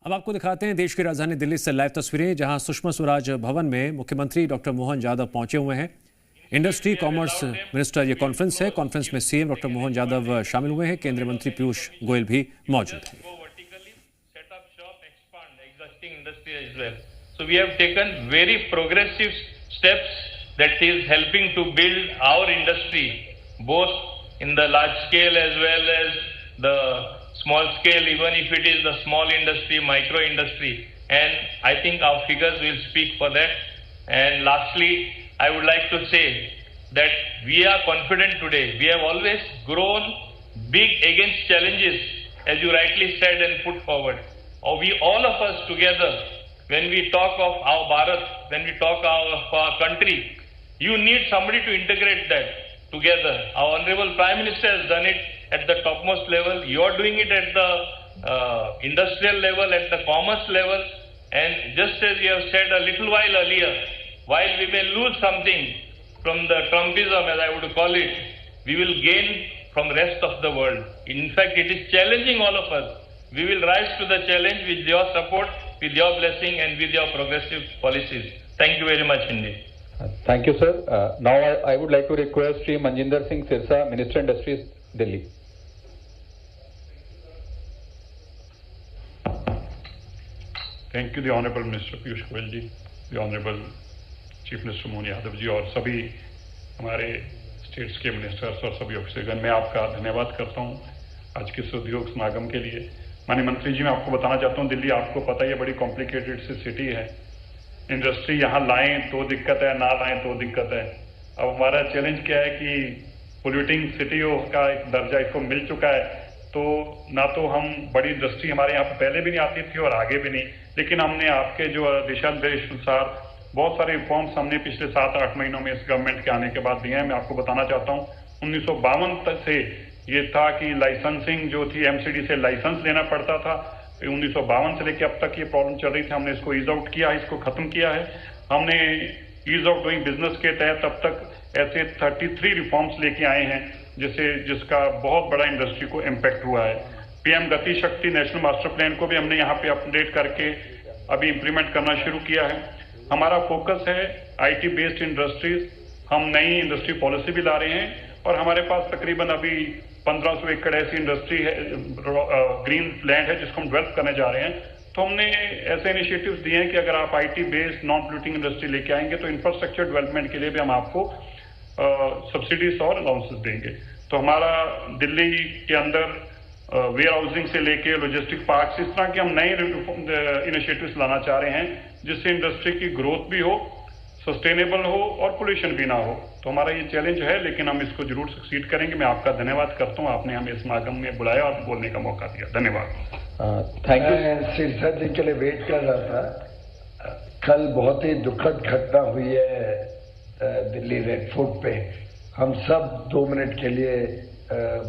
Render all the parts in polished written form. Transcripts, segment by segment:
अब आपको दिखाते हैं देश की राजधानी दिल्ली से लाइव तस्वीरें, जहां सुषमा स्वराज भवन में मुख्यमंत्री डॉक्टर मोहन यादव पहुंचे हुए हैं। इंडस्ट्री कॉमर्स मिनिस्टर ये कॉन्फ्रेंस है। कॉन्फ्रेंस में सीएम डॉक्टर मोहन यादव शामिल हुए हैं। केंद्रीय मंत्री पीयूष गोयल भी मौजूद हैं। So we have taken very progressive steps that is helping to build our industry, both in the large scale as well as the small scale, even if it is the small industry, micro industry. And I think our figures will speak for that. And lastly, I would like to say that we are confident today. We have always grown big against challenges, as you rightly said and put forward. We all of us together, when we talk of our Bharat, when we talk of our country, you need somebody to integrate that together. Our Honorable Prime Minister has done it at the topmost level. You are doing it at the industrial level, at the commerce level. And just as you have said a little while earlier, while we may lose something from the Trumpism, as I would call it, we will gain from the rest of the world. In fact, it is challenging all of us. We will rise to the challenge with your support, with your blessing and with your progressive policies. Thank you very much indeed. Thank you, sir. Now I would like to request Shri Manjinder Singh Sirsa, Minister Industries, Delhi. Thank you, the Honorable Minister Piyush Goyal ji, the Honorable Chief Minister Mohan Yadav ji और सभी हमारे states के ministers और सभी ऑफिसरगण, मैं आपका धन्यवाद करता हूँ आज के इस उद्योग समागम के लिए। माननीय मंत्री जी, मैं आपको बताना चाहता हूँ, दिल्ली आपको पता ही है बड़ी कॉम्प्लिकेटेड सी सिटी है। इंडस्ट्री यहाँ लाएं तो दिक्कत है, ना लाएं तो दिक्कत है। अब हमारा चैलेंज क्या है कि पोल्यूटिंग सिटी का एक दर्जा इसको मिल चुका है, तो ना तो हम बड़ी इंडस्ट्री हमारे यहाँ पर पहले भी नहीं आती थी और आगे भी नहीं, लेकिन हमने आपके जो दिशा निर्देश अनुसार बहुत सारे रिफॉर्म्स हमने पिछले 7-8 महीनों में इस गवर्नमेंट के आने के बाद दिए हैं। मैं आपको बताना चाहता हूँ 1952 तक से ये था कि लाइसेंसिंग जो थी एमसीडी से लाइसेंस लेना पड़ता था। 1952 से लेकर अब तक ये प्रॉब्लम चल रही थी। हमने इसको ईज आउट किया है, इसको खत्म किया है। हमने ईज आउट डूइंग बिजनेस के तहत अब तक ऐसे 33 रिफॉर्म्स लेके आए हैं जिसका बहुत बड़ा इंडस्ट्री को इम्पैक्ट हुआ है। पीएम गति शक्ति नेशनल मास्टर प्लान को भी हमने यहाँ पे अपडेट करके अभी इम्प्लीमेंट करना शुरू किया है। हमारा फोकस है आईटी बेस्ड इंडस्ट्रीज। हम नई इंडस्ट्री पॉलिसी भी ला रहे हैं और हमारे पास तकरीबन अभी 1500 एकड़ ऐसी इंडस्ट्री है, ग्रीन लैंड है जिसको हम डेवलप करने जा रहे हैं। तो हमने ऐसे इनिशिएटिव्स दिए हैं कि अगर आप IT based non polluting industry लेके आएंगे तो इंफ्रास्ट्रक्चर डेवलपमेंट के लिए भी हम आपको सब्सिडीज और अलाउंसेस देंगे। तो हमारा दिल्ली के अंदर वेयर हाउसिंग से लेके लॉजिस्टिक पार्क, इस तरह के हम नए इनिशिएटिव्स लाना चाह रहे हैं जिससे इंडस्ट्री की ग्रोथ भी हो, सस्टेनेबल हो और पोल्यूशन भी ना हो। तो हमारा ये चैलेंज है, लेकिन हम इसको जरूर सक्सीड करेंगे। मैं आपका धन्यवाद करता हूँ, आपने हमें समागम में बुलाया और बोलने का मौका दिया। धन्यवाद। Thank you. सिरसा जी के लिए वेट कर रहा था। कल बहुत ही दुखद घटना हुई है दिल्ली रेड फोर्ट पे। हम सब 2 मिनट के लिए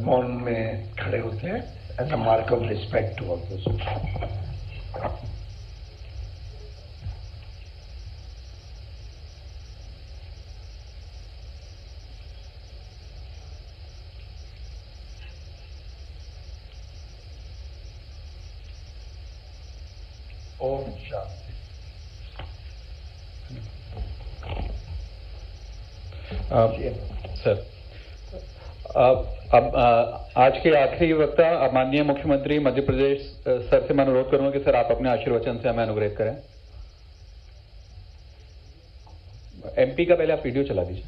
मौन में खड़े होते हैं as a mark of respect to all those. ओम शांति। सर, अब आज के आखिरी वक्ता माननीय मुख्यमंत्री मध्य प्रदेश सर से मैं अनुरोध करूंगा कि सर आप अपने आशीर्वचन से हमें अनुग्रहित करें। एमपी का पहले आप वीडियो चला दीजिए।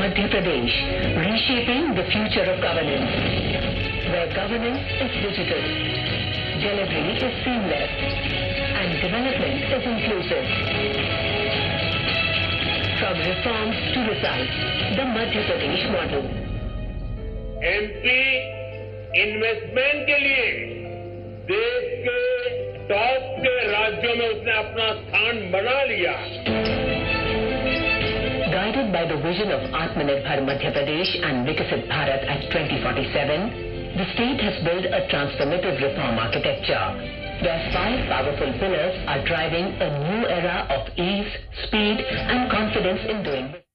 Madhya Pradesh, reshaping the future of governance, where governance is digital, delivery is seamless, and development is inclusive. From reforms to results, the Madhya Pradesh model. MP investment के लिए देश के टॉप के राज्यों में उसने अपना स्थान बना लिया। Guided by the vision of Atmanirbhar Madhya Pradesh and Viksit Bharat at 2047, the state has built a transformative reform architecture where 5 powerful pillars are driving a new era of ease, speed, and confidence in doing business.